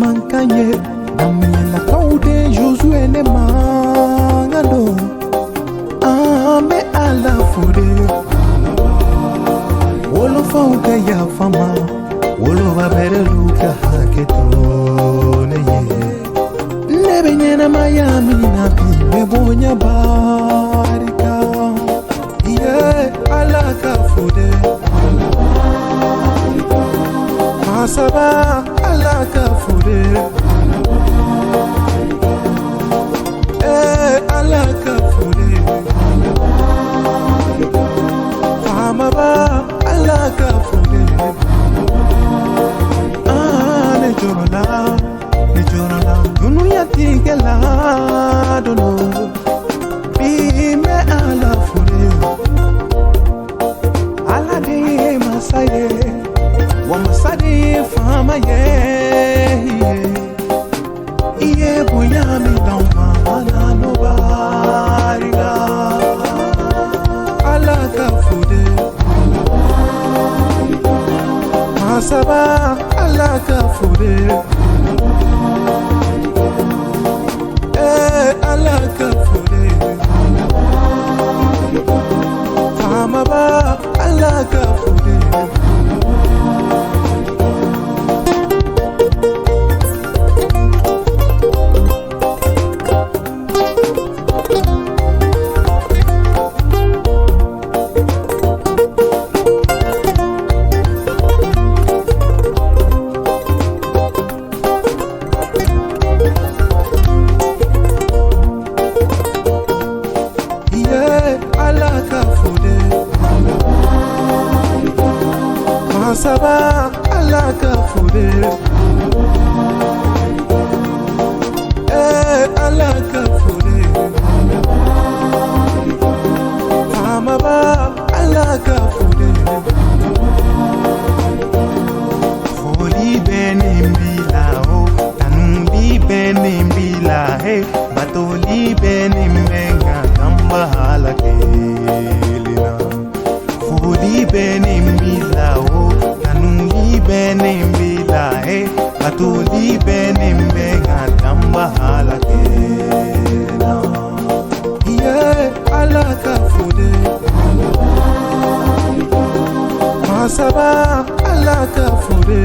mankanye Damien la kaude Josué ne mangado Ame ala fude Wolo fauka ya fama Wolo babere luka haketo Nebe nyena Miami na bibe bonya barika ala ka fude Masaba ala ka fude ala ka fude Famaba ala ka fude ne jorona dunuya tigela dono bime ala fude ala de masaye wa masade fama ye iye boya mi dama ala no bariga ala ka fude masaba ala ka fude ala ka fude famaba ala ka fude Masaba ala ka fude ala ka fude famaba ala ka fude foli benimbila o tanumbi benimbila he batoli benimbenga kamba hala kelina foli benimbila o benimbila batuli benimbenga tamba halakena ala ka fude masaba ala ka fude